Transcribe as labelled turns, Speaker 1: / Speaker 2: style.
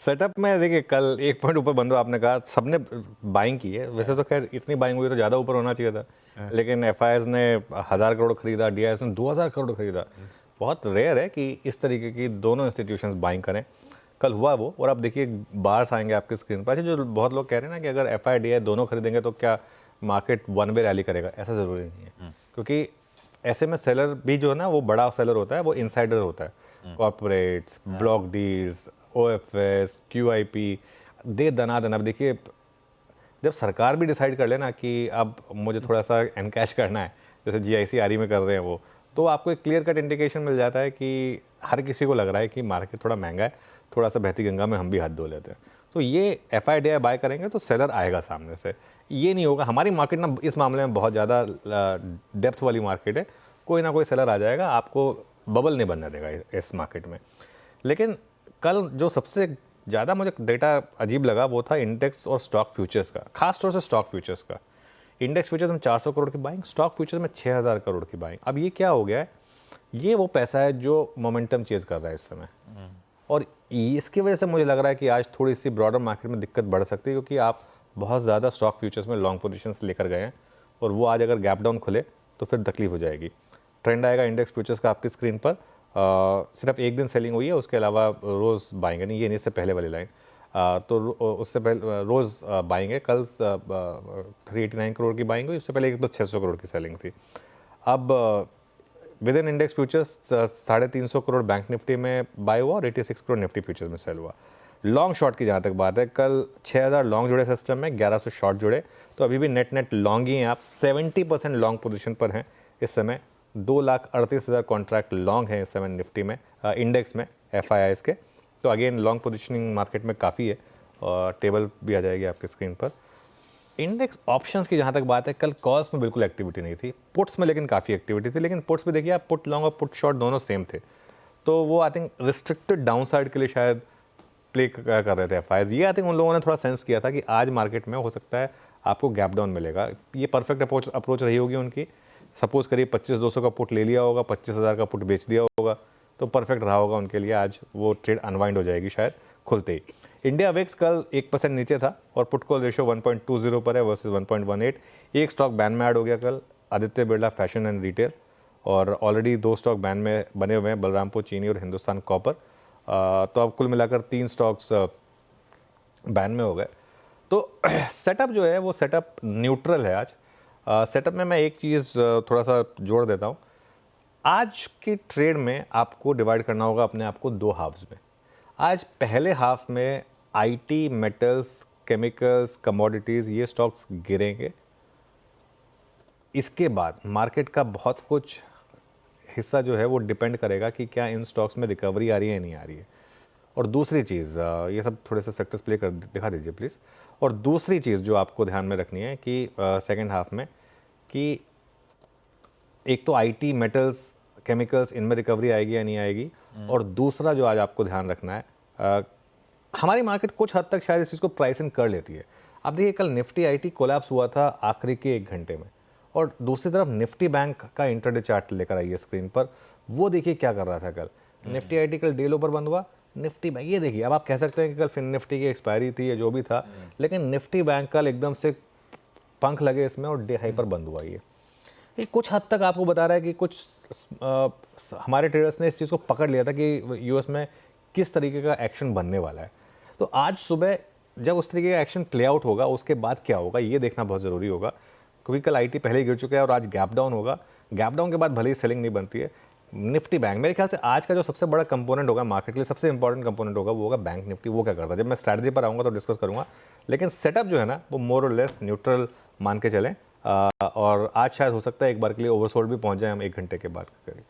Speaker 1: Setup में देखिए कल एक पॉइंट ऊपर बंद हुआ, आपने कहा सबने बाइंग की है, वैसे तो खैर इतनी बाइंग हुई तो ज़्यादा ऊपर होना चाहिए था, लेकिन एफआईआईज ने 1000 करोड़ खरीदा, डीआईएस ने 2000 करोड़ खरीदा। बहुत रेयर है कि इस तरीके की दोनों इंस्टीट्यूशंस बाइंग करें। कल हुआ वो, और आप देखिए बार्स आएंगे आपके स्क्रीन पर। अच्छा, जो बहुत लोग कह रहे हैं ना कि अगर एफ आई डी आई दोनों खरीदेंगे तो क्या मार्केट वन वे रैली करेगा, ऐसा ज़रूरी नहीं है, क्योंकि ऐसे में सेलर भी जो है ना वो बड़ा सेलर होता है, वो इनसाइडर होता है। Corporates, block deals, OFS, QIP दे दना। अब देखिए जब सरकार भी डिसाइड कर लेना कि अब मुझे थोड़ा सा एनकैश करना है, जैसे जीआईसी आरई में कर रहे हैं वो, तो आपको एक क्लियर कट इंडिकेशन मिल जाता है कि हर किसी को लग रहा है कि मार्केट थोड़ा महंगा है, थोड़ा सा बहती गंगा में हम भी हाथ धो लेते हैं। तो ये एफआईडीआई बाय करेंगे तो सेलर आएगा सामने से, ये नहीं होगा। हमारी मार्केट ना इस मामले में बहुत ज़्यादा डेप्थ वाली मार्केट है, कोई ना कोई सेलर आ जाएगा, आपको बबल नहीं बनने देगा इस मार्केट में। लेकिन कल जो सबसे ज़्यादा मुझे डेटा अजीब लगा वो था इंडेक्स और स्टॉक फ्यूचर्स का, खास तौर से स्टॉक फ्यूचर्स का। इंडेक्स फ्यूचर्स में 400 करोड़ की बाइंग, स्टॉक फ्यूचर्स में 6000 करोड़ की बाइंग। अब ये क्या हो गया है, ये वो पैसा है जो मोमेंटम चेज कर रहा है इस समय, और इसकी वजह से मुझे लग रहा है कि आज थोड़ी सी ब्रॉडर मार्केट में दिक्कत बढ़ सकती है, क्योंकि आप बहुत ज़्यादा स्टॉक फ्यूचर्स में लॉन्ग पोजीशंस लेकर गए हैं, और वो आज अगर गैप डाउन खुले तो फिर तकलीफ हो जाएगी। ट्रेंड आएगा इंडेक्स फ्यूचर्स का आपकी स्क्रीन पर। सिर्फ एक दिन सेलिंग हुई है, उसके अलावा रोज़ बाइंग है, नहीं ये नहीं, इससे पहले वाली लाइन, तो उससे पहले रोज़ बाइंग है। कल 389 करोड़ की बाइंग हुई, उससे पहले एक बस 600 करोड़ की सेलिंग थी। अब with in index futures 350 crore bank Nifty में बाय हुआ और 86 करोड़ निफ्टी फ्यूचर्स में सेल हुआ। लॉन्ग शॉर्ट की जहाँ तक बात है, कल 6000 लॉन्ग जुड़े सिस्टम में, 1100 शॉर्ट जुड़े, तो अभी भी नेट लॉन्ग ही हैं आप। 70% लॉन्ग पोजीशन पर हैं इस समय। 2,38,000 कॉन्ट्रैक्ट लॉन्ग हैं इस समय निफ्टी में, इंडेक्स में, एफआईआईज के। तो अगेन लॉन्ग पोजीशनिंग मार्केट में काफ़ी है, और टेबल भी आ जाएगी आपकी स्क्रीन पर। इंडेक्स ऑप्शंस की जहाँ तक बात है, कल कॉल्स में बिल्कुल एक्टिविटी नहीं थी, पुट्स में लेकिन काफ़ी एक्टिविटी थी। लेकिन पुट्स में देखिए आप, पुट लॉन्ग और पुट शॉर्ट दोनों सेम थे, तो वो I think restricted down side के लिए शायद प्ले कर रहे थे एफआईआईज। ये आई थिंक उन लोगों ने थोड़ा सेंस किया था कि आज मार्केट में हो सकता है आपको गैप डाउन मिलेगा। ये परफेक्ट अप्रोच रही होगी उनकी। सपोज करिए 25,200 का पुट ले लिया होगा, 25,000 का पुट बेच दिया होगा, तो परफेक्ट रहा होगा उनके लिए। आज वो ट्रेड अनवाइंड हो जाएगी शायद खुलते ही। इंडिया वेक्स कल 1% नीचे था, और पुट कॉल रेशियो 1.20 पर है वर्सेस 1.18। एक स्टॉक बैन में ऐड हो गया कल, Aditya Birla fashion and retail, और ऑलरेडी 2 स्टॉक बैन में बने हुए हैं, बलरामपुर चीनी और हिंदुस्तान कॉपर। तो अब कुल मिलाकर 3 स्टॉक्स बैन में हो गए। तो सेटअप जो है वो सेटअप न्यूट्रल है आज। सेटअप में मैं एक चीज़ थोड़ा सा जोड़ देता हूँ। आज की ट्रेड में आपको डिवाइड करना होगा अपने आप को 2 हाफ्स में। आज पहले हाफ में आईटी, मेटल्स, केमिकल्स, कमोडिटीज़, ये स्टॉक्स गिरेंगे। इसके बाद मार्केट का बहुत कुछ हिस्सा जो है वो डिपेंड करेगा कि क्या इन स्टॉक्स में रिकवरी आ रही है या नहीं आ रही है। और दूसरी चीज़, ये सब थोड़े से सेक्टर्स प्ले कर दिखा दीजिए प्लीज़। और दूसरी चीज़ जो आपको ध्यान में रखनी है कि सेकेंड हाफ में, कि एक तो आईटी, मेटल्स, केमिकल्स, इनमें रिकवरी आएगी या नहीं आएगी, और दूसरा जो आज आपको ध्यान रखना है, हमारी मार्केट कुछ हद तक शायद इस चीज़ को प्राइस इन कर लेती है। अब देखिए कल निफ्टी आईटी कोलैप्स हुआ था आखिरी के 1 घंटे में, और दूसरी तरफ निफ्टी बैंक का इंट्राडे चार्ट लेकर आइए स्क्रीन पर, वो देखिए क्या कर रहा था कल। निफ्टी आईटी कल डे लो पर बंद हुआ, निफ्टी बैंक, ये देखिए, अब आप कह सकते हैं कि कल फिर निफ्टी की एक्सपायरी थी या जो भी था, लेकिन निफ्टी बैंक कल एकदम से पंख लगे इसमें और डे हाई पर बंद हुआ। ये कुछ हद तक आपको बता रहा है कि कुछ हमारे ट्रेडर्स ने इस चीज़ को पकड़ लिया था कि यूएस में किस तरीके का एक्शन बनने वाला है। तो आज सुबह जब उस तरीके का एक्शन प्ले आउट होगा, उसके बाद क्या होगा ये देखना बहुत ज़रूरी होगा, क्योंकि कल आईटी पहले ही गिर चुका है और आज गैप डाउन होगा। गैप डाउन के बाद भले ही सेलिंग नहीं बनती है। निफ्टी बैंक, मेरे ख्याल से आज का जो सबसे बड़ा कंपोनेंट होगा मार्केट के लिए, सबसे इंपॉर्टेंट कंपोनेंट होगा, वो होगा बैंक निफ्टी। वो क्या करता है, जब मैं स्ट्रैटेजी पर आऊँगा तो डिस्कस करूँगा, लेकिन सेटअप जो है ना वो मोर और लेस न्यूट्रल मान के चलें। और आज शायद हो सकता है एक बार के लिए ओवरसोल्ड भी पहुंच जाए हम 1 घंटे के बाद के करीब।